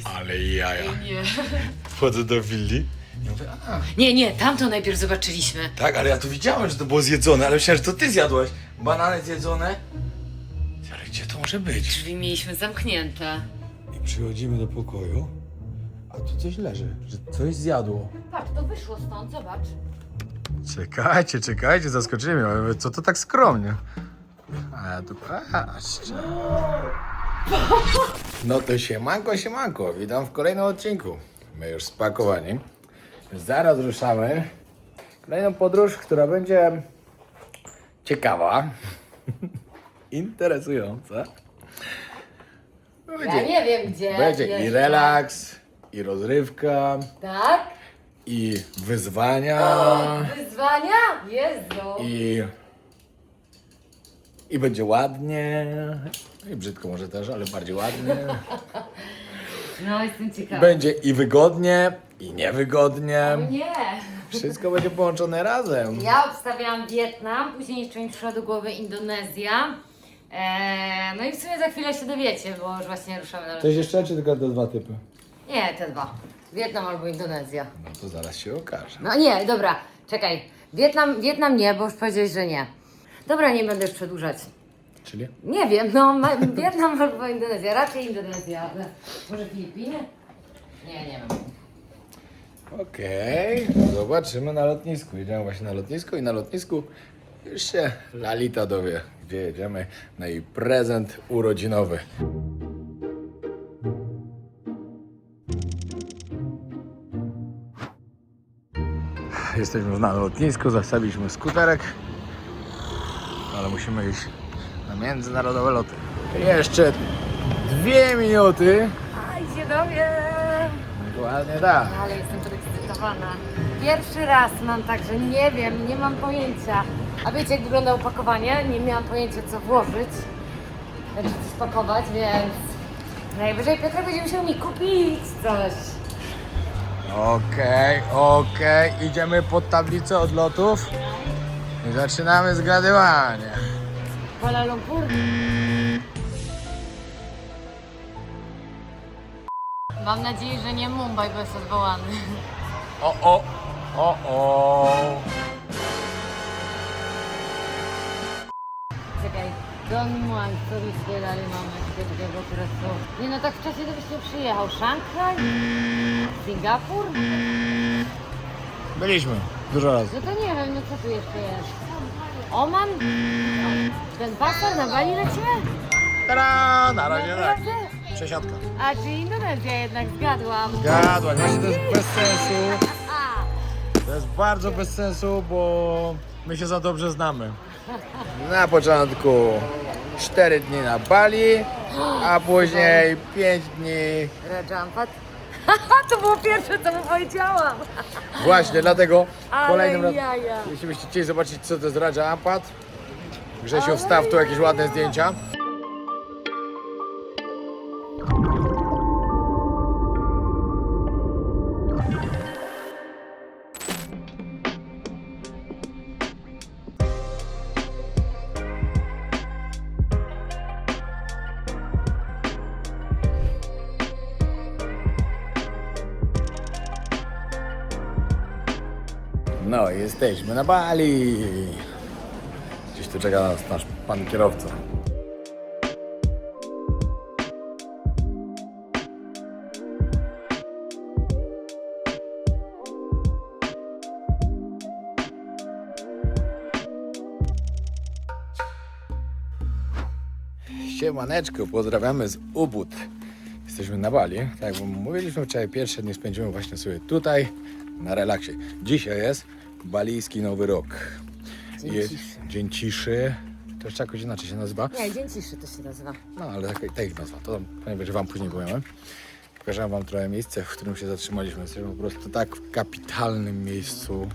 Ale jaja. Nie. Wchodzę do willi i mówię, Nie, tamto najpierw zobaczyliśmy. tak, ale ja tu widziałem, że to było zjedzone, ale myślałem, że to ty zjadłaś. Banany zjedzone. Ale gdzie to może być? Drzwi mieliśmy zamknięte. I przychodzimy do pokoju, a tu coś leży, że coś zjadło. Patrz, to wyszło stąd, zobacz. Czekajcie, zaskoczyli mnie. Mówię, co to tak skromnie? A ja tu patrzcie. No to siemanko, witam w kolejnym odcinku. My już spakowani. Zaraz ruszamy. Kolejną podróż, która będzie ciekawa, interesująca. Ja nie wiem gdzie. Będzie i jeszcze. relaks, i rozrywka, Tak? i wyzwania, Wyzwania? Jezu. i będzie ładnie. I brzydko może też, ale bardziej ładnie. No, jestem ciekawa. Będzie i wygodnie, i niewygodnie. Nie. Wszystko będzie połączone razem. Ja obstawiałam Wietnam, później jeszcze mi przyszła do głowy Indonezja. No i w sumie za chwilę się dowiecie, bo już właśnie ruszamy na Coś jeszcze, czy tylko te dwa typy? Nie, te dwa. Wietnam albo Indonezja. No to zaraz się okaże. No nie, dobra, czekaj. Wietnam nie, bo już powiedziałeś, że nie. Dobra, nie będę już przedłużać. Czyli? Nie wiem, no Wietnam albo Indonezja, raczej Indonezja, ale może Filipiny? Nie wiem. Okej, zobaczymy na lotnisku. Jedziemy właśnie na lotnisko i na lotnisku już się Lalita dowie, gdzie jedziemy na jej prezent urodzinowy. Jesteśmy już na lotnisku, zastawiliśmy skuterek, ale musimy iść na międzynarodowe loty. Jeszcze 2 minuty. Aj, się dowiem. Dokładnie tak. Ale jestem podekscytowana. Pierwszy raz mam tak, że nie wiem, nie mam pojęcia. A wiecie, jak wygląda opakowanie? Nie miałam pojęcia, co włożyć. Znaczy, co spakować, więc najwyżej Piotrek będzie musiał mi kupić coś. Okej, idziemy pod tablicę odlotów i zaczynamy zgadywanie. Kuala Lumpur. Mam nadzieję, że nie Mumbai, bo jest odwołany. O. Czekaj, Don Muan, co byście dalej mamy takiego okresu? Nie no, tak w czasie to byś nie przyjechał. Szanghaj? Singapur? Byliśmy dużo razy. No to nie wiem, no co tu jeszcze jest? Oman? Ten pasar na Bali lecimy? Tada! Na razie tak. Naprawdę? Przesiadka. A, czyli Indonezja jednak, zgadłam. Gadła, właśnie to jest bez sensu. A, To jest bardzo bez sensu, bo my się za dobrze znamy. Na początku 4 dni na Bali, a później 5 dni. Rajampat. To było pierwsze, co mu powiedziałam. Właśnie, dlatego Ale kolejnym razem, jaja. jeśli byście chcieli zobaczyć, co to jest Raja Ampat, Grzesiu, wstaw tu jakieś ładne zdjęcia. No, jesteśmy na Bali. Gdzieś tu czeka nas nasz pan kierowca. Siemaneczko, pozdrawiamy z Ubud. Jesteśmy na Bali, tak jak mówiliśmy wczoraj, pierwsze dni spędzimy właśnie sobie tutaj, na relaksie. Dzisiaj jest balijski Nowy Rok. Dzień Jest ciszy. Dzień ciszy. To jeszcze jakoś inaczej się nazywa. Nie, dzień ciszy to się nazywa. No, ale tak ich nazwa. To ponieważ wam później powiemy. Pokażę wam trochę miejsce, w którym się zatrzymaliśmy. Jesteśmy po prostu tak w kapitalnym miejscu.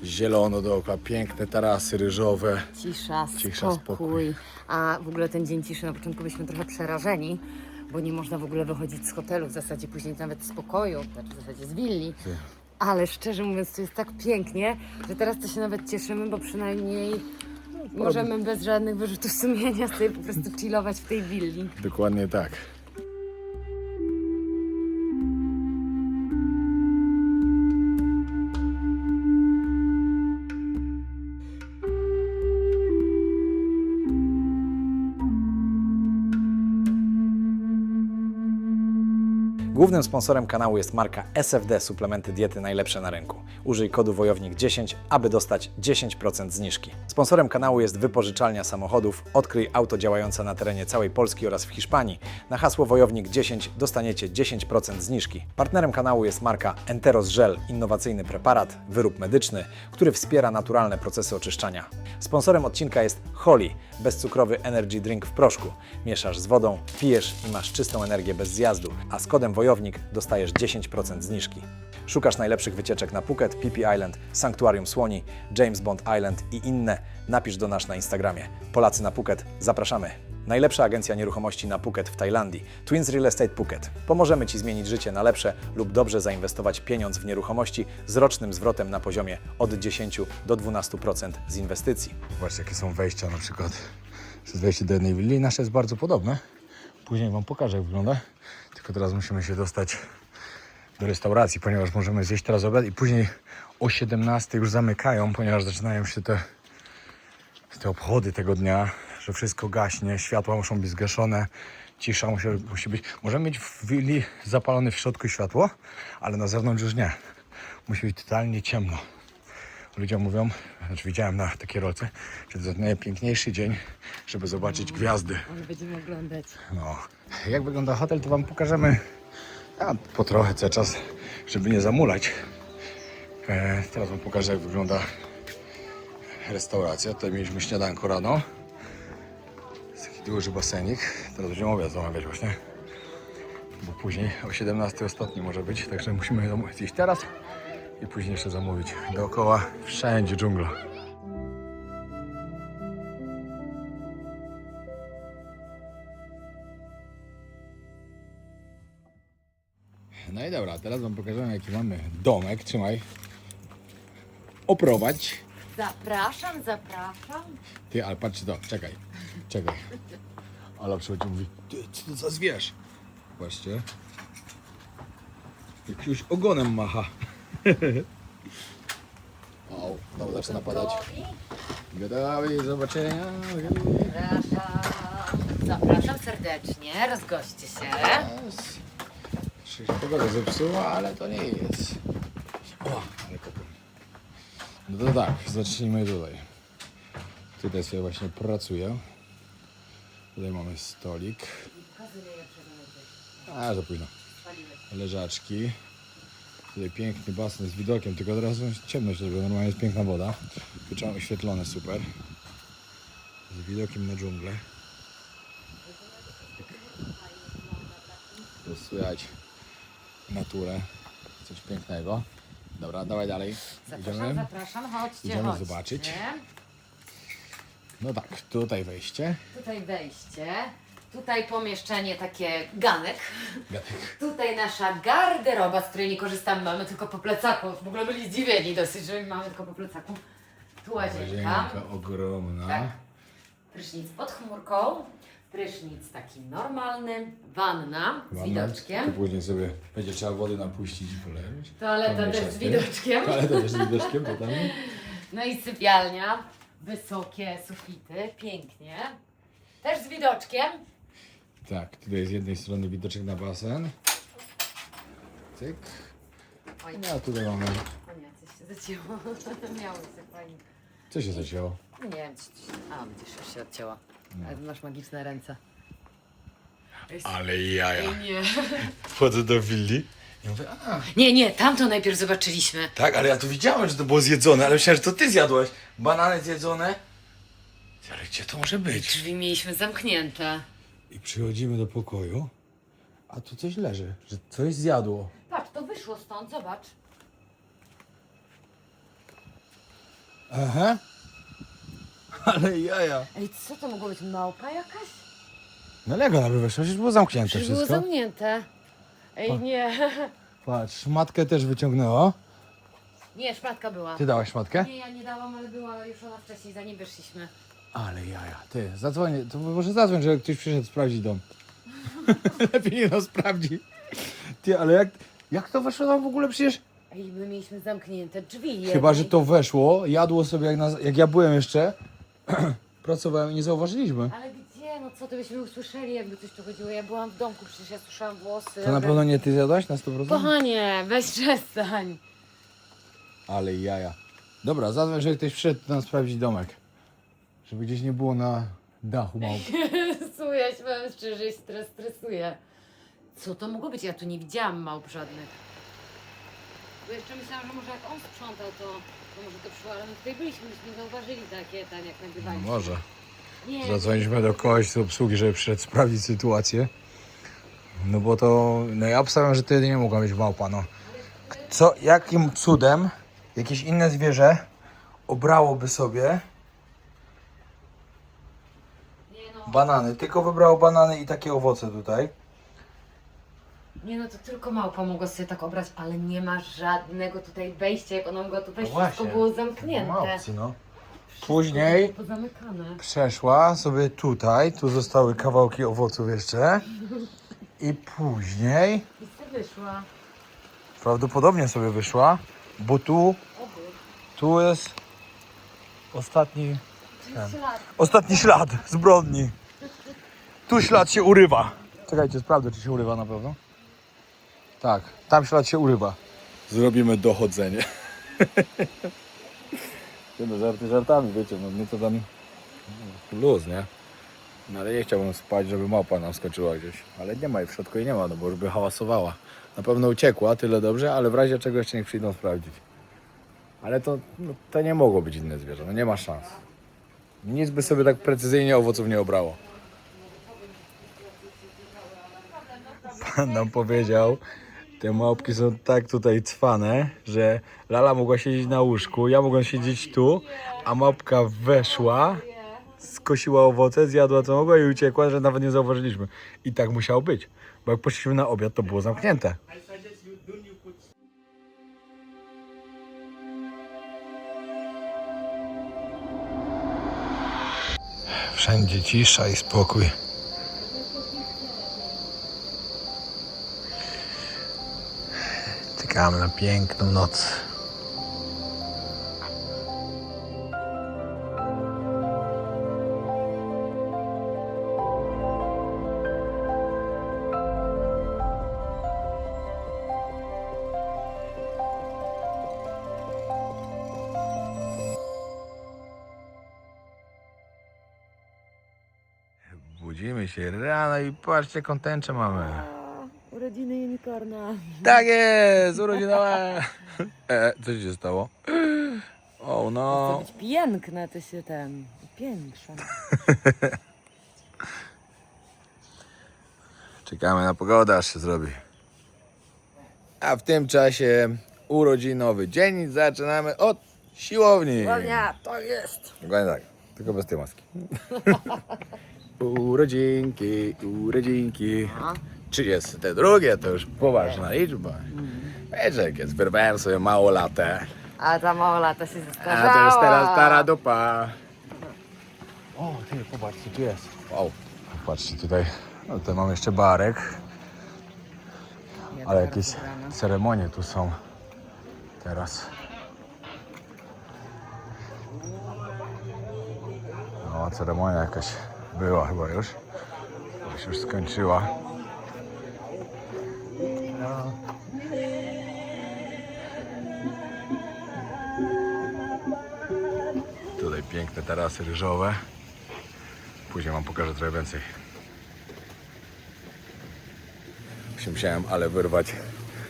Zielono dookoła, piękne tarasy ryżowe. Cisza, Cisza, spokój. A w ogóle ten dzień ciszy na początku byliśmy trochę przerażeni, bo nie można w ogóle wychodzić z hotelu, w zasadzie później nawet z pokoju, znaczy w zasadzie z willi. Ale szczerze mówiąc, to jest tak pięknie, że teraz to się nawet cieszymy, bo przynajmniej możemy bez żadnych wyrzutów sumienia sobie po prostu chillować w tej willi. Dokładnie tak. Głównym sponsorem kanału jest marka SFD Suplementy Diety Najlepsze na rynku. Użyj kodu WOJOWNIK10, aby dostać 10% zniżki. Sponsorem kanału jest wypożyczalnia samochodów. Odkryj auto działające na terenie całej Polski oraz w Hiszpanii. Na hasło WOJOWNIK10 dostaniecie 10% zniżki. Partnerem kanału jest marka Enteros Gel, innowacyjny preparat, wyrób medyczny, który wspiera naturalne procesy oczyszczania. Sponsorem odcinka jest Holly, bezcukrowy energy drink w proszku. Mieszasz z wodą, pijesz i masz czystą energię bez zjazdu, a z kodem WOJOWNIK dostajesz 10% zniżki. Szukasz najlepszych wycieczek na Phuket, Phi Phi Island, Sanktuarium Słoni, James Bond Island i inne? Napisz do nas na Instagramie. Polacy na Phuket, zapraszamy! Najlepsza agencja nieruchomości na Phuket w Tajlandii, Twins Real Estate Phuket. Pomożemy Ci zmienić życie na lepsze lub dobrze zainwestować pieniądz w nieruchomości z rocznym zwrotem na poziomie od 10 do 12% z inwestycji. Zobaczcie, jakie są wejścia na przykład. To jest wejście do jednej willi. Nasze jest bardzo podobne. Później Wam pokażę, jak wygląda. Tylko teraz musimy się dostać do restauracji, ponieważ możemy zjeść teraz obiad i później o 17 już zamykają, ponieważ zaczynają się te obchody tego dnia, że wszystko gaśnie, światła muszą być zgaszone, cisza musi być. Możemy mieć w willi zapalone w środku światło, ale na zewnątrz już nie. Musi być totalnie ciemno. Ludzie mówią, znaczy widziałem na takiej rolce, że to jest najpiękniejszy dzień, żeby zobaczyć gwiazdy. Ale będziemy oglądać. No. Jak wygląda hotel, to Wam pokażemy po trochę cały czas, żeby nie zamulać. Teraz Wam pokażę, jak wygląda restauracja. Tutaj mieliśmy śniadanko rano. Jest taki duży basenik. Teraz będziemy obiad zamawiać właśnie. Bo później o 17 ostatni może być, także musimy zjeść teraz i później jeszcze zamówić. Dookoła wszędzie dżungla. No i dobra, teraz Wam pokażemy, jaki mamy domek. Trzymaj. Oprowadź. Zapraszam, zapraszam. Ty, ale patrz to, czekaj. Ala przychodzi i mówi, ty, co to za zwierz? Patrzcie. Jakimś ogonem macha. O, znowu zaczyna padać. Gotowi, do zobaczenia. Zapraszam. Zapraszam serdecznie, rozgoście się. Pogoda zepsuła, ale to nie jest. O, ale kopy. No to tak, zacznijmy tutaj. Tutaj sobie właśnie pracuję. Tutaj mamy stolik. A, za późno. Leżaczki. Tutaj piękny basen z widokiem, tylko teraz jest ciemność, bo normalnie jest piękna woda. Pieczą oświetlone, super. Z widokiem na dżunglę. Tu słychać naturę, coś pięknego. Dobra, dawaj dalej. Zapraszam, zapraszam, chodźcie, Idziemy chodźcie. zobaczyć. No tak, tutaj wejście. Tutaj wejście, tutaj pomieszczenie takie ganek. Tutaj nasza garderoba, z której nie korzystamy, mamy tylko po plecaku. W ogóle byli zdziwieni dosyć, że mamy tylko po plecaku. Tu łazienka. Łazienka ogromna. Tak. Prysznic pod chmurką, prysznic taki normalny, wanna z widoczkiem. Tu później sobie będzie trzeba wody napuścić i polewać. Toaleta też z widoczkiem. Toaleta też z widoczkiem, to tam. No i sypialnia, wysokie sufity, pięknie. Też z widoczkiem. Tak, tutaj z jednej strony widoczek na basen. Cyk. Oj, No a tutaj mamy. o nie, coś się zacięło. Miało się fajnie. Co się zacięło? Nie wiem, a widzisz, już się odcięła. Ale masz magiczne ręce. Ale jaja. Ej, nie. Wchodzę do willi. I mówię, Nie, tamto najpierw zobaczyliśmy. tak, ale ja tu widziałem, że to było zjedzone, ale myślałem, że to ty zjadłaś. Banany zjedzone. Ale gdzie to może być? Drzwi mieliśmy zamknięte. I przychodzimy do pokoju, a tu coś leży, że coś zjadło. Patrz, to wyszło stąd, zobacz. Aha. Ale jaja. Ej, co to mogło być? Małpa jakaś? No Lego nawet weszło, przecież było zamknięte Przecież było wszystko. zamknięte. Ej, nie. Patrz, matkę też wyciągnęło. Nie, szmatka była. Ty dałaś matkę? Nie, ja nie dałam, ale była już ona wcześniej, zanim wyszliśmy. Ale jaja, ty, zadzwonię, to może zadzwoń, żeby ktoś przyszedł sprawdzić dom. Lepiej nie no sprawdzi. Ty, ale jak to weszło tam w ogóle przecież? Ej, my mieliśmy zamknięte drzwi. Chyba, że to weszło, jadło sobie jak ja byłem jeszcze, pracowałem i nie zauważyliśmy. Ale gdzie? no co ty byśmy usłyszeli, jakby coś tu chodziło. Ja byłam w domku, przecież ja suszałam włosy. To na pewno nie ty zjadłaś na 100%? Kochanie, weź przestań. Ale jaja. Dobra, zadzwoń, że ktoś przyszedł nam sprawdzić domek. Żeby gdzieś nie było na dachu małpy. Jezu, ja się powiem szczerze, i stresuję. Co to mogło być? Ja tu nie widziałam małp żadnych. Bo jeszcze myślałam, że może jak on sprzątał, to może to przyszło, ale my tutaj byliśmy zauważyli takie, tak jak nagrywaliśmy. Może. Nie, Zadzwoniliśmy do kogoś z obsługi, żeby przyszedł sprawdzić sytuację. No bo to... No ja obstawiam, że to jedynie mogła być małpa, no. Co, jakim cudem jakieś inne zwierzę obrałoby sobie nie no, banany? Tylko wybrało banany i takie owoce tutaj. nie no, to tylko małpa mogła sobie tak obrać, ale nie ma żadnego tutaj wejścia, jak ona mogła tu wejść, wszystko było zamknięte. Małpcy, no. Później Wszystko było pozamykane. przeszła sobie tutaj, tu zostały kawałki owoców jeszcze. I później I sobie wyszła. prawdopodobnie sobie wyszła, bo tu jest ostatni ślad zbrodni. Tu ślad się urywa. Czekajcie, sprawdzę, czy się urywa na pewno. Tak, tam ślad się urywa. Zrobimy dochodzenie. No żarty żartami, wiecie, no my to tam luz, nie? No ale nie chciałbym spać, żeby małpa nam skoczyła gdzieś. Ale nie ma jej w środku i nie ma, no bo już by hałasowała. Na pewno uciekła, tyle dobrze, ale w razie czego jeszcze niech przyjdą sprawdzić. Ale to, no, to nie mogło być inne zwierzę, no nie ma szans. Nic by sobie tak precyzyjnie owoców nie obrało. Pan nam powiedział, te małpki są tak tutaj cwane, że Lala mogła siedzieć na łóżku, ja mogłem siedzieć tu, a małpka weszła, skosiła owoce, zjadła co mogła i uciekła, że nawet nie zauważyliśmy. I tak musiało być, bo jak poszliśmy na obiad, to było zamknięte. Wszędzie cisza i spokój. Czekamy na piękną noc. Budzimy się rano i patrzcie, jaką tęczę mamy. Urodziny unicorna. Tak jest, urodzinowe. Co się stało? O Chce no. być piękne, to się piększa. Czekamy na pogodę, aż się zrobi. A w tym czasie urodzinowy dzień zaczynamy od siłowni. Ładnia, to jest. Dokładnie tak, tylko bez tej maski. Urodzinki, urodzinki. 32 to już poważna liczba. Wiesz, jak jest wyrwałem sobie mało latę. A ta mała lata się zestarzała. A to już teraz stara dupa. O, ty, popatrzcie, tu jest. Wow. Patrzcie tutaj, no tutaj mam jeszcze barek. Ale jakieś ceremonie tu są teraz. No, ceremonia jakaś była chyba już. Już się skończyła. No. Tutaj piękne tarasy ryżowe. Później wam pokażę trochę więcej. Się musiałem ale wyrwać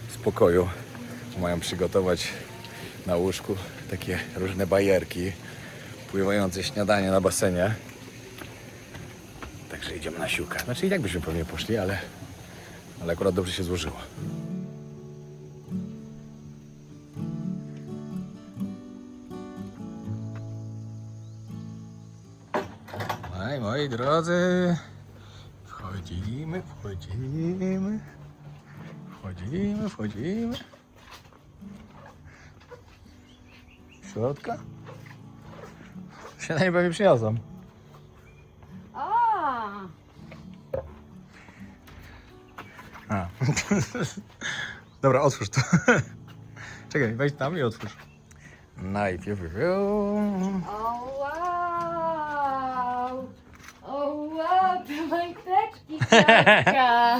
z pokoju. Mają przygotować na łóżku takie różne bajerki. Pływające śniadanie na basenie. Także idziemy na siłkę. Znaczy i tak byśmy pewnie poszli, ale akurat dobrze się złożyło. No i moi drodzy, wchodzimy. Środka? Śniadanie pewnie przyniosą. A. Dobra, otwórz to. Czekaj, wejdź tam i otwórz. Najpierw. O wow! O wow! Taka.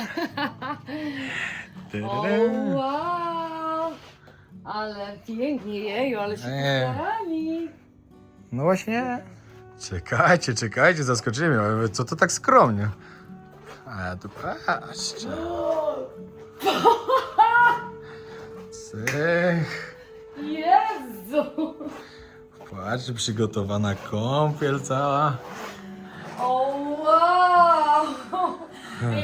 O, wow! Ale pięknie, jeju, ale się postarali. No właśnie. Czekajcie, zaskoczyli mnie. Ja mówię, co to tak skromnie? A ja tu patrzcie. Cych. Jezu! Patrz, przygotowana kąpiel cała. O, wow!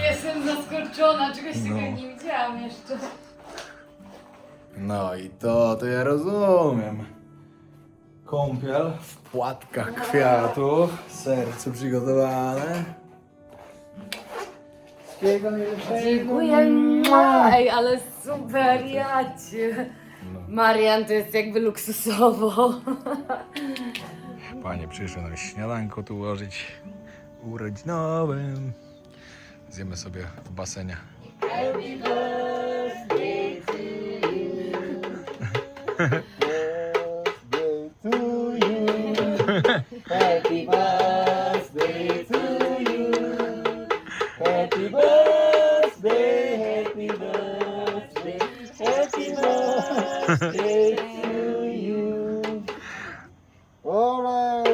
Jestem zaskoczona, czegoś takiego nie widziałam jeszcze. No i to ja rozumiem. Kąpiel w płatkach kwiatów, serce przygotowane. Wszystkiego najlepszego. Dziękuję. Ej, ale super, jacie. Marian, to jest jakby luksusowo. Panie przyszły nam śniadanko tu ułożyć urodzinowym. Zjemy sobie w basenie. Happy birthday to you. Happy birthday, happy birthday, happy birthday to you. Alright.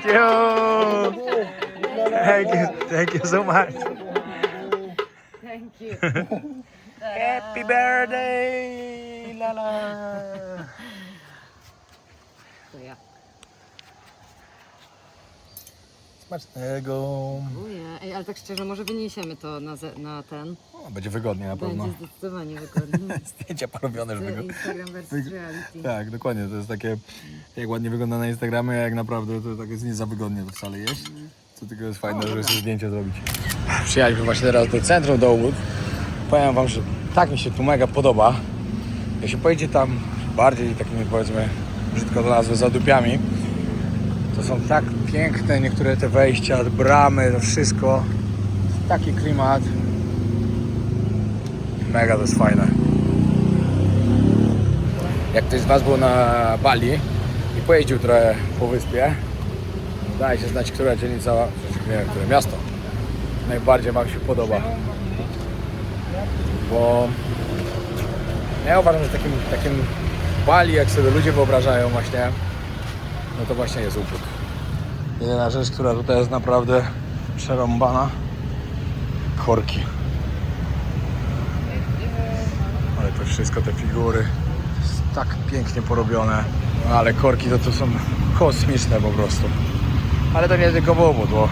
Yeah, thank you. Thank you so much. Thank you. Happy birthday, Lala. To ja. Smacznego. Ojej, ej, ale tak szczerze, może wyniesiemy to na ten. O, będzie wygodnie na pewno. Będzie zdecydowanie wygodnie. Zdjęcia porobione, żeby go... Instagram versus reality. Tak, dokładnie, to jest takie, jak ładnie wygląda na Instagramie, a jak naprawdę to tak jest nie za wygodnie to wcale jeść. Co tylko jest fajne, żeby sobie zdjęcie zrobić. Przyjechaliśmy właśnie teraz do centrum Dołód. Powiem wam, że tak mi się tu mega podoba. Jak się pojedzie tam bardziej takimi, powiedzmy, brzydko to nazwę, zadupiami, to są tak piękne niektóre te wejścia, bramy, to wszystko. Taki klimat. Mega to jest fajne. Jak ktoś z was był na Bali i pojeździł trochę po wyspie, dajcie znać, która dzielnica, nie wiem, które miasto najbardziej wam się podoba. Bo ja uważam, że takim Bali, jak sobie ludzie wyobrażają właśnie, no to właśnie jest Ubud. Jedyna rzecz, która tutaj jest naprawdę przerąbana, korki. Ale to wszystko, te figury, jest tak pięknie porobione. No, ale korki to są kosmiczne po prostu. Ale to nie tylko w Ubud, bo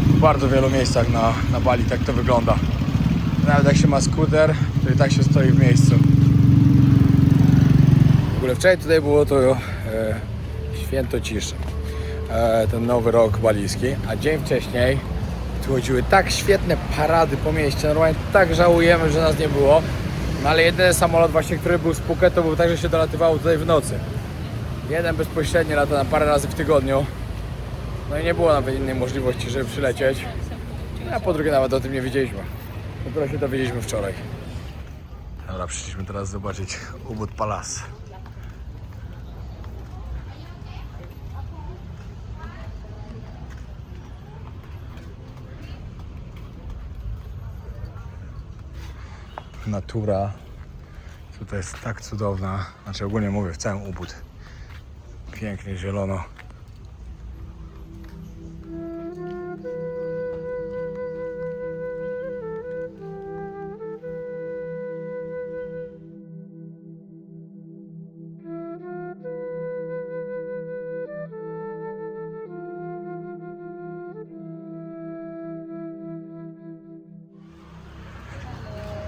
w bardzo wielu miejscach na Bali tak to wygląda. Nawet jak się ma skuter, to i tak się stoi w miejscu. W ogóle wczoraj tutaj było to święto ciszy. Ten nowy rok balijski, a dzień wcześniej tu chodziły tak świetne parady po mieście. Normalnie tak żałujemy, że nas nie było. No ale jedyny samolot właśnie, który był z Phuket, to był tak, że się dolatywało tutaj w nocy. Jeden bezpośrednio lata na parę razy w tygodniu. No i nie było nawet innej możliwości, żeby przylecieć. A po drugie nawet o tym nie wiedzieliśmy. Dopiero się dowiedzieliśmy wczoraj. Dobra, przyszliśmy teraz zobaczyć Ubud Palace. Natura tutaj jest tak cudowna, znaczy ogólnie mówię w całym Ubud. Pięknie zielono.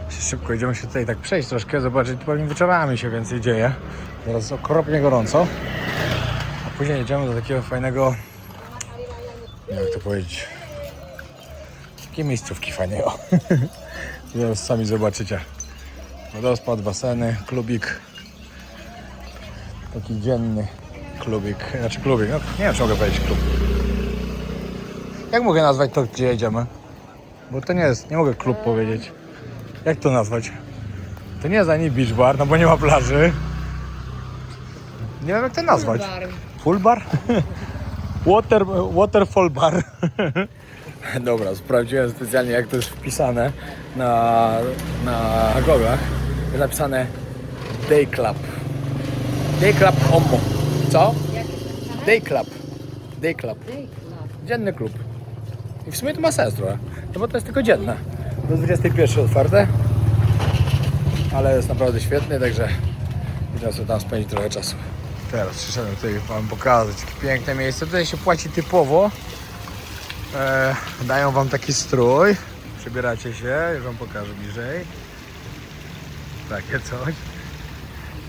Szybko idziemy się tutaj tak przejść troszkę, zobaczyć, pewnie wieczorami się więcej dzieje. Teraz jest okropnie gorąco. A później jedziemy do takiego fajnego, nie wiem jak to powiedzieć, takiej miejscówki fajnego. Zaraz sami zobaczycie. Wodospad, baseny, klubik. Taki dzienny klubik, znaczy klubik, no nie wiem czy mogę powiedzieć klub. Jak mogę nazwać to, gdzie jedziemy? Bo to nie jest, nie mogę klub powiedzieć. Jak to nazwać? To nie jest ani beach bar, no bo nie ma plaży. Nie wiem jak to nazwać. Full bar? Waterfall bar. Dobra, sprawdziłem specjalnie jak to jest wpisane na goglach. Jest napisane Day Club. Day Club Omo. Co? Day Club. Day Club. Dzienny klub. I w sumie to ma sens trochę. No bo to jest tylko dzienne. Do 21 otwarte. Ale jest naprawdę świetny, także idę sobie tam spędzić trochę czasu. Teraz przyszedłem tutaj wam pokazać takie piękne miejsce. Tutaj się płaci typowo. Dają wam taki strój. Przybieracie się, już wam pokażę bliżej. Takie coś.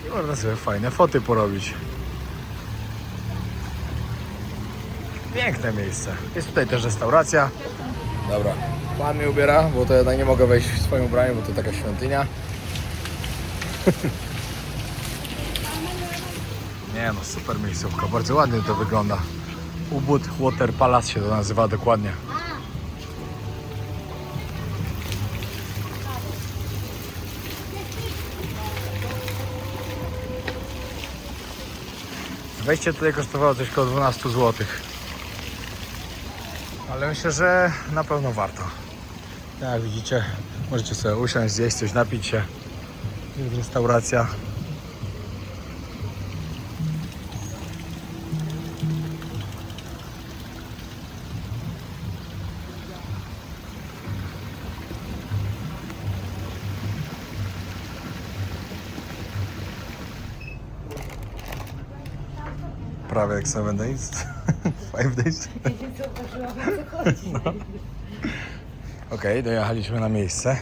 I można sobie fajne foty porobić. Piękne miejsce. Jest tutaj też restauracja. Dobra, pan mnie ubiera, bo to jednak nie mogę wejść w swoim ubraniu, bo to taka świątynia. Nie no, super miejscówka, bardzo ładnie to wygląda. Ubud Water Palace się to nazywa dokładnie. Wejście tutaj kosztowało coś około 12 zł. Ale myślę, że na pewno warto. Jak widzicie, możecie sobie usiąść, zjeść coś, napić się. Jest restauracja. Prawie jak 7 days. 5 days. No. Okej, dojechaliśmy na miejsce.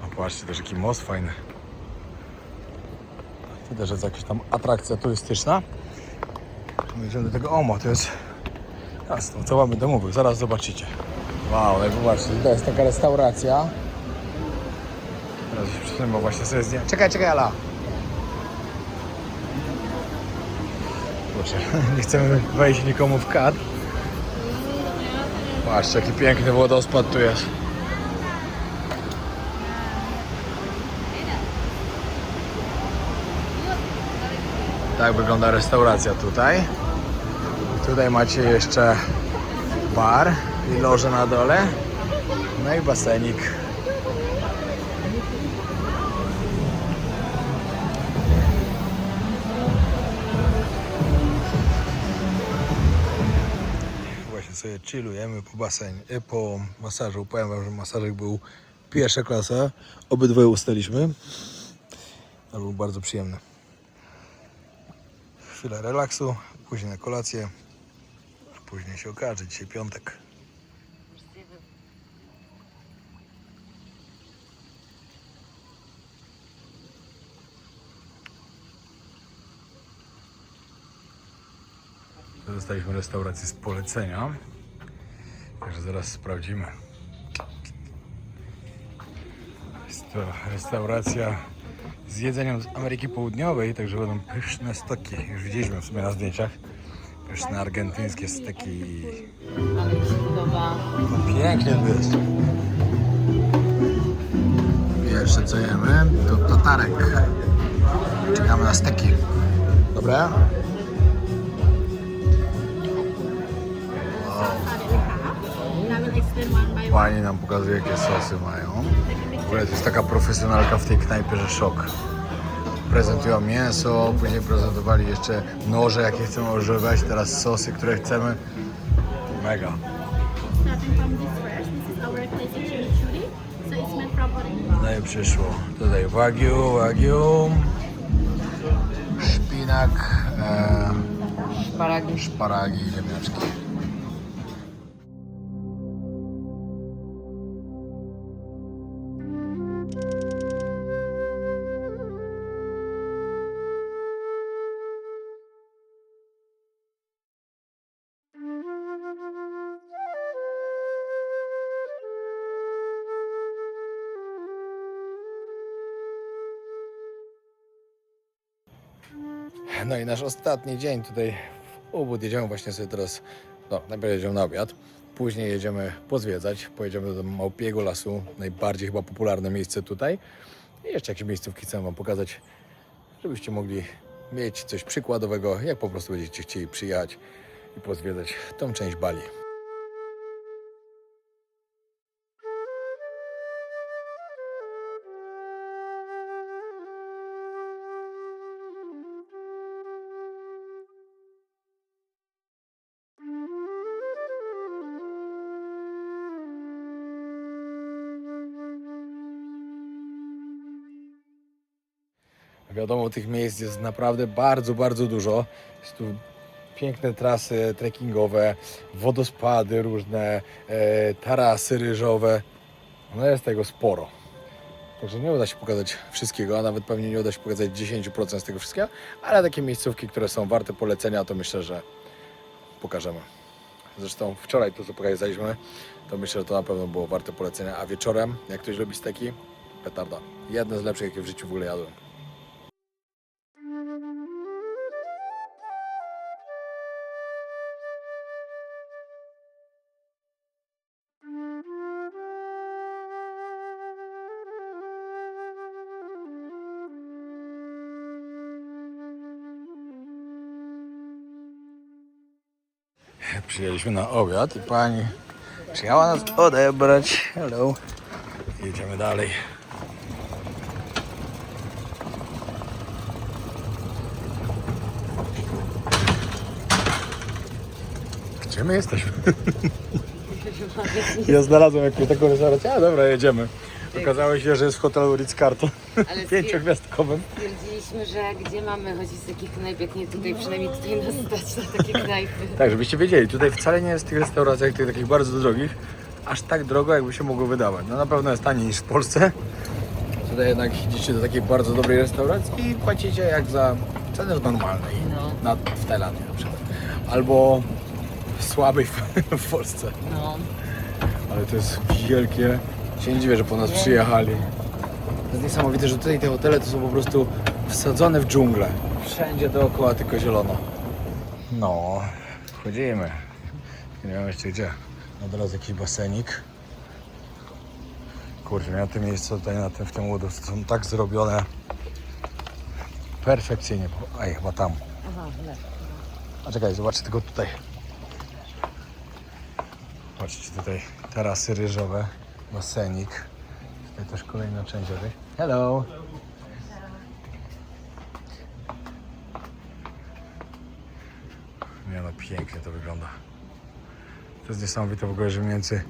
O, patrzcie, też jaki most fajny. Tu też jest jakaś tam atrakcja turystyczna. Idziemy do tego Omo, to jest jasno, co wam będę mówił, zaraz zobaczycie. Wow, no i zobaczcie, to jest taka restauracja. Teraz już przy tym, bo właśnie sobie zdjęłem. Czekaj, Ala! Kurczę, nie chcemy wejść nikomu w kadr. Patrzcie, jaki piękny wodospad tu jest. Tak wygląda restauracja tutaj. Tutaj macie jeszcze bar i loże na dole. No i basenik. Właśnie sobie chillujemy po basenie, po masażu. Powiem wam, że masażek był pierwsza klasa. Obydwoje ustaliśmy. To był bardzo przyjemny. Chwilę relaksu, później na kolację, a później się okaże, dzisiaj piątek. Dostaliśmy restaurację z polecenia, także zaraz sprawdzimy. Jest to restauracja z jedzeniem z Ameryki Południowej, także będą pyszne stoki. Już widzieliśmy w sumie na zdjęciach. Pyszne argentyńskie stoki. Ale mi się podoba. No pięknie to jest. Pierwsze co jemy to tatarek. Czekamy na steki. Dobra? Pani nam pokazuje, jakie sosy mają. W ogóle to jest taka profesjonalka w tej knajpie, że szok. Prezentują mięso, później prezentowali jeszcze noże, jakie chcemy używać, teraz sosy, które chcemy. Mega. Starting from this first, this is our classic chimichurri. So it's made from original. No i przyszło. Tutaj wagyu, szpinak, szparagi i ziemniaczki. No i nasz ostatni dzień tutaj w Ubud. Jedziemy właśnie sobie teraz, no najpierw jedziemy na obiad, później jedziemy pozwiedzać, pojedziemy do Małpiego Lasu, najbardziej chyba popularne miejsce tutaj. I jeszcze jakieś miejscówki chcę wam pokazać, żebyście mogli mieć coś przykładowego, jak po prostu będziecie chcieli przyjechać i pozwiedzać tą część Bali. Wiadomo, tych miejsc jest naprawdę bardzo, bardzo dużo. Jest tu piękne trasy trekkingowe, wodospady różne, tarasy ryżowe. No jest tego sporo. Także nie uda się pokazać wszystkiego, a nawet pewnie nie uda się pokazać 10% z tego wszystkiego, ale takie miejscówki, które są warte polecenia, to myślę, że pokażemy. Zresztą wczoraj to, co pokazaliśmy, to myślę, że to na pewno było warte polecenia, a wieczorem, jak ktoś lubi steki, petarda. Jedne z lepszych, jakie w życiu w ogóle jadłem. Przyjechaliśmy na obiad i pani przyjechała nas odebrać. Hello. Jedziemy dalej. Gdzie my jesteśmy? Ja znalazłem jakąś taką restaurację. A dobra, jedziemy. Okazało się, że jest w hotelu Ritz-Carlton. Ale 5-gwiazdkowym. stwierdziliśmy, że gdzie mamy chodzić z takich knajp, jak nie tutaj, przynajmniej tutaj nas stać na takie knajpy. Tak, żebyście wiedzieli, tutaj wcale nie jest w tych restauracjach, tych takich bardzo drogich, aż tak drogo, jakby się mogło wydawać. No na pewno jest taniej niż w Polsce. Tutaj jednak idziecie do takiej bardzo dobrej restauracji i płacicie jak za cenę normalnej. No. W Tajlandii na przykład. Albo słabej w Polsce. No. Ale to jest wielkie. Się nie dziwię, że po nas przyjechali. To jest niesamowite, że tutaj te hotele to są po prostu wsadzone w dżunglę. Wszędzie dookoła tylko zielono. No, wchodzimy. Nie wiem jeszcze gdzie. No teraz jakiś basenik. Kurczę, na tym miejscu tutaj, w tym łodu są tak zrobione perfekcyjnie. Ej, chyba tam. Aha, źle. A czekaj, zobaczcie tylko tutaj. Patrzcie tutaj, tarasy ryżowe, basenik. Tutaj też kolejna część o tej. Hello! Nie no, pięknie to wygląda. To jest niesamowite w ogóle, że między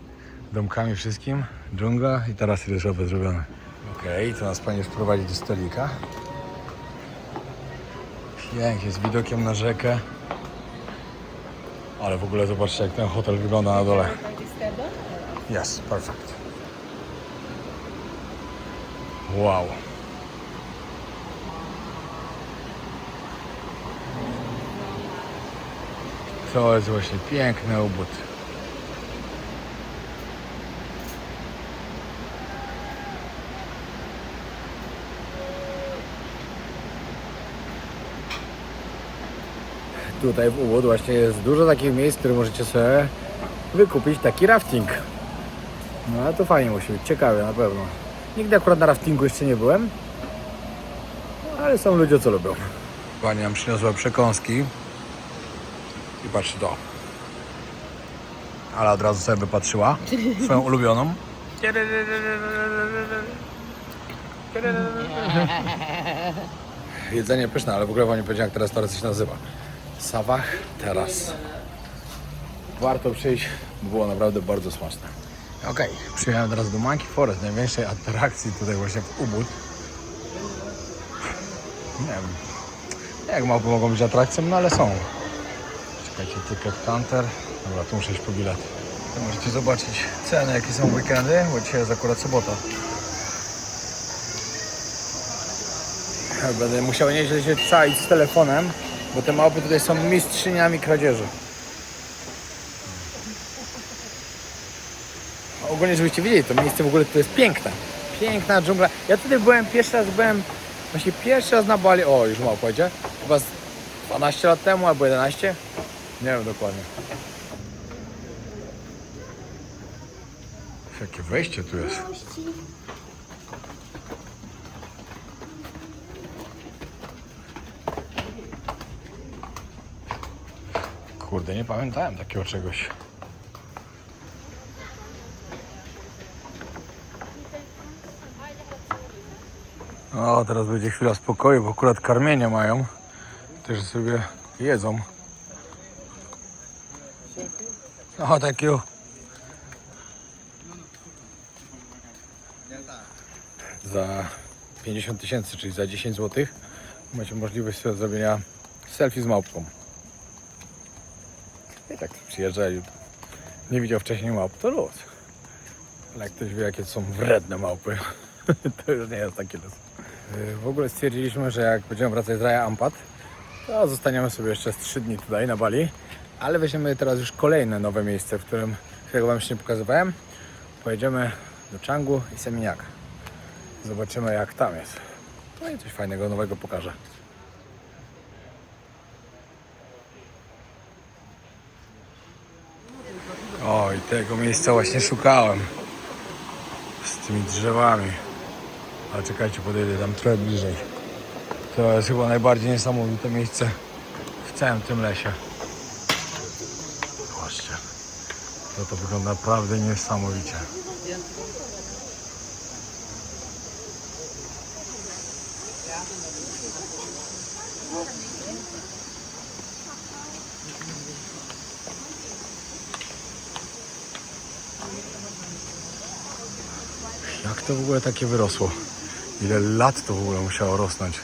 domkami wszystkim dżungla i tarasy ryżowe zrobione. Okej, to nas pani wprowadzi do stolika. Pięknie, z widokiem na rzekę. Ale w ogóle zobaczcie, jak ten hotel wygląda na dole. Yes, perfect. Wow. To jest właśnie piękny obóz. Tutaj w Ubud właśnie jest dużo takich miejsc, w których możecie sobie wykupić taki rafting. No ale to fajnie musi być, ciekawe na pewno. Nigdy akurat na raftingu jeszcze nie byłem, ale są ludzie, co lubią. Pani nam przyniosła przekąski i patrzcie to. Ale od razu sobie wypatrzyła swoją ulubioną. Jedzenie pyszne, ale w ogóle wam nie powiedziałem, jak ta restauracja się nazywa. Savach Terrace. Warto przyjść, bo było naprawdę bardzo smaczne. Okej, przyjechałem teraz do Monkey Forest, największej atrakcji tutaj właśnie w Ubud. Nie wiem, jak małpy mogą być atrakcją, no ale są. Czekajcie, ticket counter. Dobra, tu muszę iść po bilet. Tu możecie zobaczyć ceny, jakie są w weekendy, bo dzisiaj jest akurat sobota. Będę musiał nieźle się czaić z telefonem, bo te małpy tutaj są mistrzyniami kradzieży. Ogólnie, żebyście wiedzieli, to miejsce w ogóle to jest piękne. Piękna dżungla. Ja tutaj byłem pierwszy raz na Bali. O, już małpa idzie. Chyba z 12 lat temu albo 11. Nie wiem dokładnie. Jakie wejście tu jest. Kurde, nie pamiętałem takiego czegoś. O, teraz będzie chwila spokoju, bo akurat karmienie mają. Też sobie jedzą. O, thank you. Za 50 000, czyli za 10 zł, macie możliwość sobie zrobienia selfie z małpką. I tak przyjeżdża i nie widział wcześniej małp, to luz. Ale jak ktoś wie, jakie są wredne małpy, to już nie jest taki luz. W ogóle stwierdziliśmy, że jak będziemy wracać z Raya Ampat, to zostaniemy sobie jeszcze z 3 dni tutaj na Bali, ale weźmiemy teraz już kolejne nowe miejsce, którego Wam jeszcze nie pokazywałem. Pojedziemy do Canggu i Seminyak. Zobaczymy, jak tam jest. No i coś fajnego, nowego pokażę. Oj, tego miejsca właśnie szukałem. Z tymi drzewami. Ale czekajcie, podejdę tam trochę bliżej. To jest chyba najbardziej niesamowite miejsce w całym tym lesie. Zobaczcie. To wygląda naprawdę niesamowicie. Jak to w ogóle takie wyrosło? Ile lat to w ogóle musiało rosnąć?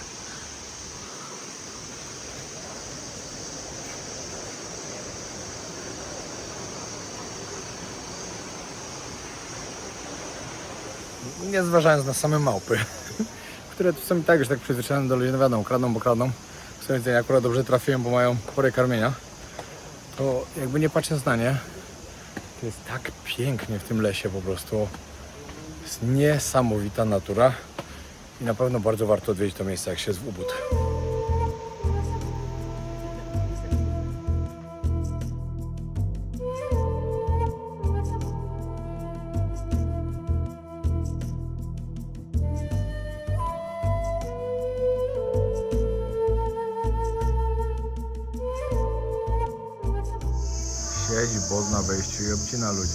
Nie zważając na same małpy, które tu są i tak już tak przyzwyczajone do ludzi, no wiadomo, kradną, bo kradną. W sumie ja akurat dobrze trafiłem, bo mają porę karmienia. To jakby nie patrząc na nie, to jest tak pięknie w tym lesie po prostu. Jest niesamowita natura i na pewno bardzo warto odwiedzić to miejsce, jak się jest w Ubud. Siedzi bot na wejściu i obcina ludzi.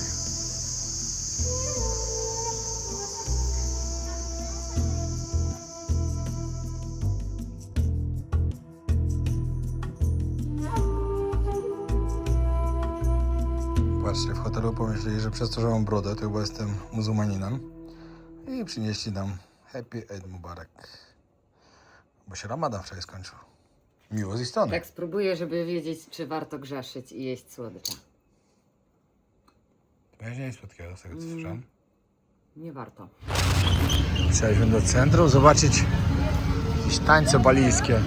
Patrzcie, w hotelu pomyśleli, że przez to, że mam brodę, to chyba jestem muzułmaninem i przynieśli nam Happy Eid Mubarak. Bo się Ramadan wczoraj skończył. Miło z ich strony. Tak spróbuję, żeby wiedzieć, czy warto grzeszyć i jeść słodycze. Ja nie jest słodkiego, z tego co słyszałem. Nie warto. Chcieliśmy do centrum zobaczyć jakieś tańce balijskie.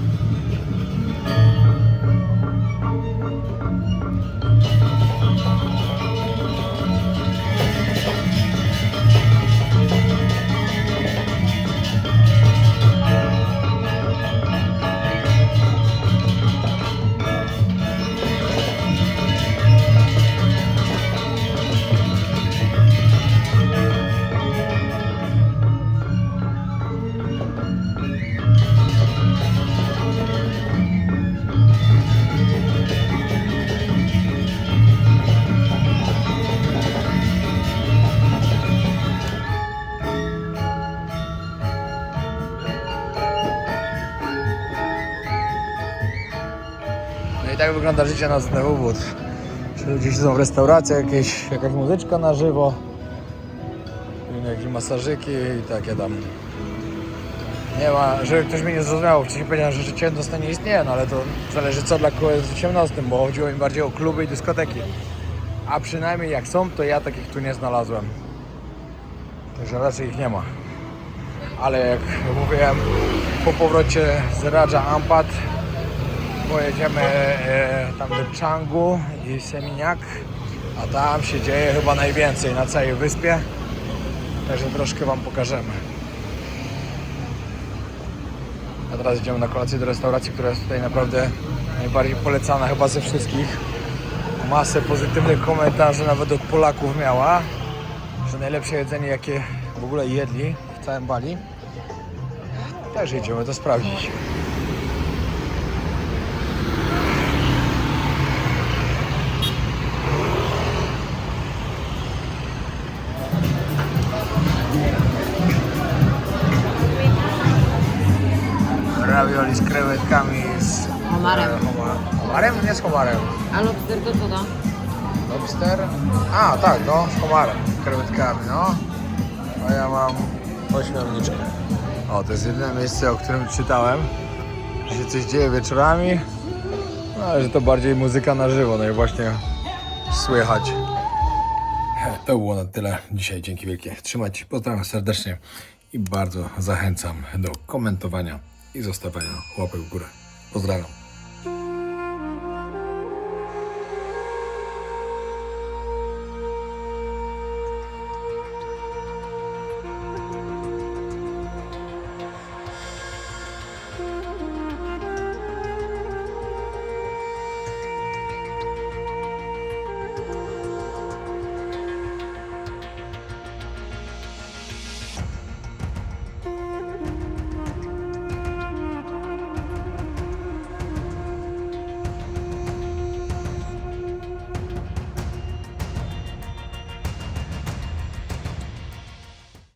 No i tak wygląda życie na Ubud. Ludzie siedzą w restauracjach, jakaś muzyczka na żywo, jakieś masażyki i takie tam. Nie ma, żeby ktoś mnie nie zrozumiał, wcześniej powiedziałem, że życie nocne nie istnieje, no ale to zależy co dla kogo jest życiem nocnym, bo chodziło mi bardziej o kluby i dyskoteki. A przynajmniej jak są, to ja takich tu nie znalazłem. Także raczej ich nie ma. Ale jak mówiłem, po powrocie z Raja Ampat pojedziemy tam do Canggu i Seminyak, a tam się dzieje chyba najwięcej na całej wyspie. Także troszkę Wam pokażemy. A teraz idziemy na kolację do restauracji, która jest tutaj naprawdę najbardziej polecana chyba ze wszystkich. Masę pozytywnych komentarzy nawet od Polaków miała, że najlepsze jedzenie jakie w ogóle jedli w całym Bali. Także idziemy to sprawdzić. Ravioli z krewetkami z Homarem. Homarem? Nie z homarem. A lobster to co da? Lobster? A, tak, no, z homarem, krewetkami, no. A ja mam ośmiorniczkę. O, to jest jedyne miejsce, o którym czytałem, że się coś dzieje wieczorami, no, ale że to bardziej muzyka na żywo, no i właśnie słychać. To było na tyle dzisiaj. Dzięki wielkie. Trzymajcie się. Pozdrawiam serdecznie i bardzo zachęcam do komentowania i zostawiania łapek w górę. Pozdrawiam.